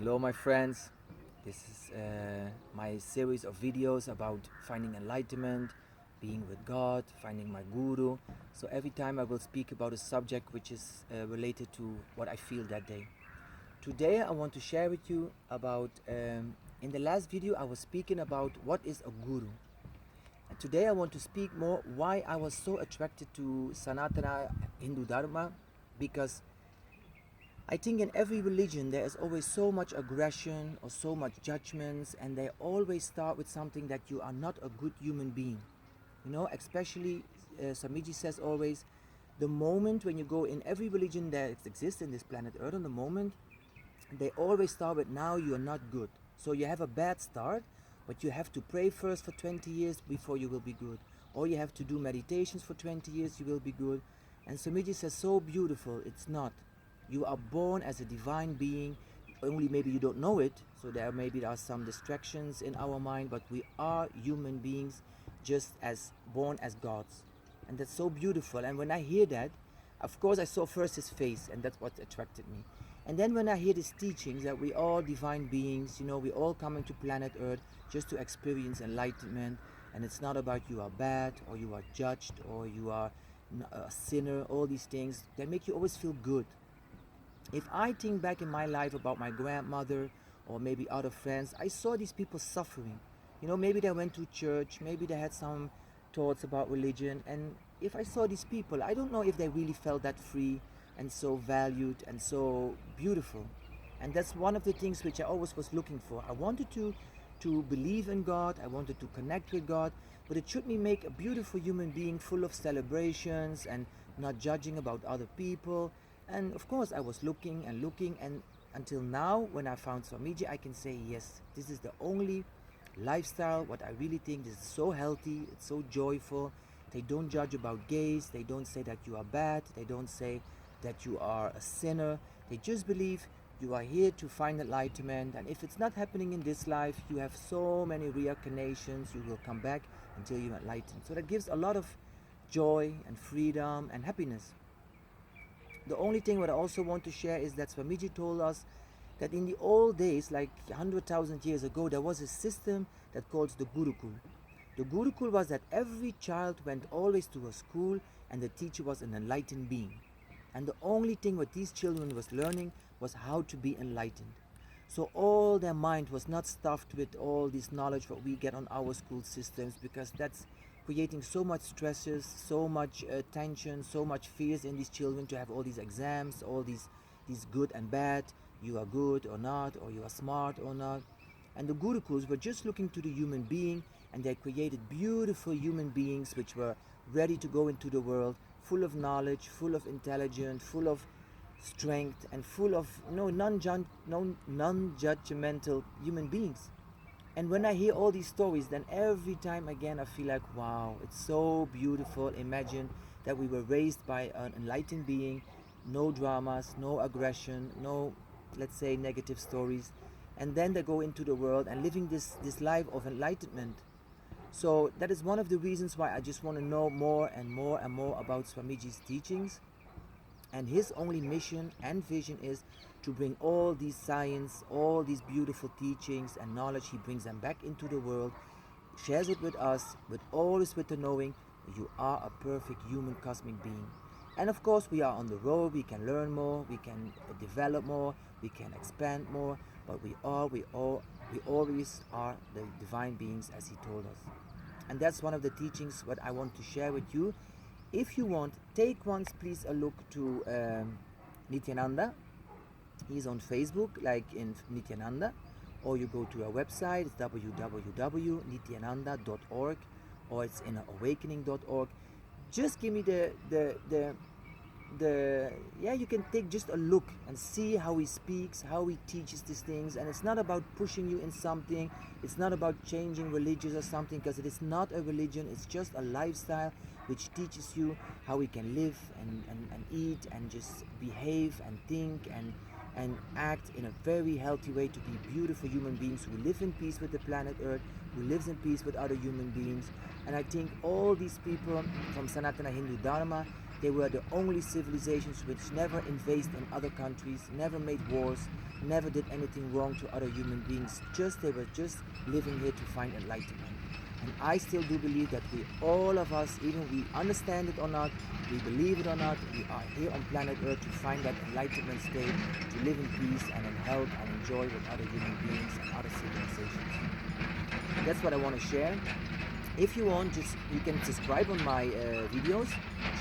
Hello my friends, this is my series of videos about finding enlightenment, being with God, finding my guru. So every time I will speak about a subject which is related to what I feel that day. Today I want to share with you about, in the last video I was speaking about what is a guru. And today I want to speak more why I was so attracted to Sanatana Hindu Dharma, because I think in every religion there is always so much aggression or so much judgments, and they always start with something that you are not a good human being. You know, especially Swamiji says always, the moment when you go in every religion that exists in this planet Earth, on the moment they always start with, now you are not good. So you have a bad start, but you have to pray first for 20 years before you will be good. Or you have to do meditations for 20 years, you will be good. And Swamiji says so beautiful, it's not. You are born as a divine being, only maybe you don't know it, so there are some distractions in our mind, but we are human beings just as born as gods. And that's so beautiful. And when I hear that, of course I saw first his face, and that's what attracted me. And then when I hear these teachings that we are divine beings, you know, we all coming to planet Earth just to experience enlightenment, and it's not about you are bad, or you are judged, or you are a sinner, all these things, they make you always feel good. If I think back in my life about my grandmother or maybe other friends, I saw these people suffering. You know, maybe they went to church, maybe they had some thoughts about religion, and if I saw these people, I don't know if they really felt that free and so valued and so beautiful. And that's one of the things which I always was looking for. I wanted to believe in God, I wanted to connect with God, but it should me make a beautiful human being full of celebrations and not judging about other people. And of course I was looking, and until now, when I found Swamiji, I can say yes, this is the only lifestyle what I really think is so healthy, it's so joyful. They don't judge about gays, they don't say that you are bad, they don't say that you are a sinner. They just believe you are here to find enlightenment, and if it's not happening in this life, you have so many reincarnations, you will come back until you're enlightened. So that gives a lot of joy and freedom and happiness. The only thing what I also want to share is that Swamiji told us that in the old days, like 100,000 years ago, there was a system that called the Gurukul. The Gurukul was that every child went always to a school, and the teacher was an enlightened being. And the only thing what these children was learning was how to be enlightened. So all their mind was not stuffed with all this knowledge what we get on our school systems, because that's creating so much stresses, so much tension, so much fears in these children to have all these exams, all these good and bad, you are good or not, or you are smart or not. And the Gurukuls were just looking to the human being, and they created beautiful human beings which were ready to go into the world, full of knowledge, full of intelligence, full of strength, and full of non-judgmental human beings. And when I hear all these stories, then every time again I feel like, wow, it's so beautiful. Imagine that we were raised by an enlightened being, no dramas, no aggression, no, let's say, negative stories. And then they go into the world and living this life of enlightenment. So that is one of the reasons why I just want to know more and more and more about Swamiji's teachings. And his only mission and vision is to bring all these science, all these beautiful teachings and knowledge, he brings them back into the world, shares it with us, but always with the knowing that you are a perfect human cosmic being. And of course we are on the road, we can learn more, we can develop more, we can expand more, but we always are the divine beings, as he told us. And that's one of the teachings what I want to share with you. If you want, take once please a look to Nithyananda. He's on Facebook, like in Nithyananda, or you go to our website, it's www.nithyananda.org, or it's in awakening.org. Just give me you can take just a look and see how he speaks, how he teaches these things. And it's not about pushing you in something, it's not about changing religions or something, because it is not a religion, it's just a lifestyle which teaches you how we can live and eat and just behave and think and act in a very healthy way to be beautiful human beings who live in peace with the planet Earth, who lives in peace with other human beings. And I think all these people from Sanatana Hindu Dharma, They were the only civilizations which never invaded in other countries, never made wars, never did anything wrong to other human beings. They were just living here to find enlightenment. And I still do believe that we, all of us, even we understand it or not, we believe it or not, we are here on planet Earth to find that enlightenment state, to live in peace and in health and enjoy with other human beings and other civilizations. And that's what I want to share. If you want, you can subscribe on my videos,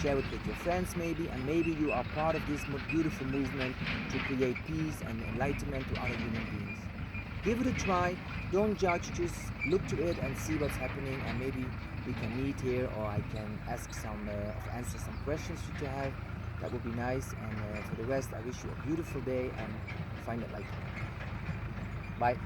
share it with your friends maybe, and maybe you are part of this beautiful movement to create peace and enlightenment to other human beings. Give it a try, don't judge, just look to it and see what's happening, and maybe we can meet here, or I can answer some questions that you have. That would be nice, and for the rest I wish you a beautiful day and find enlightenment. Bye.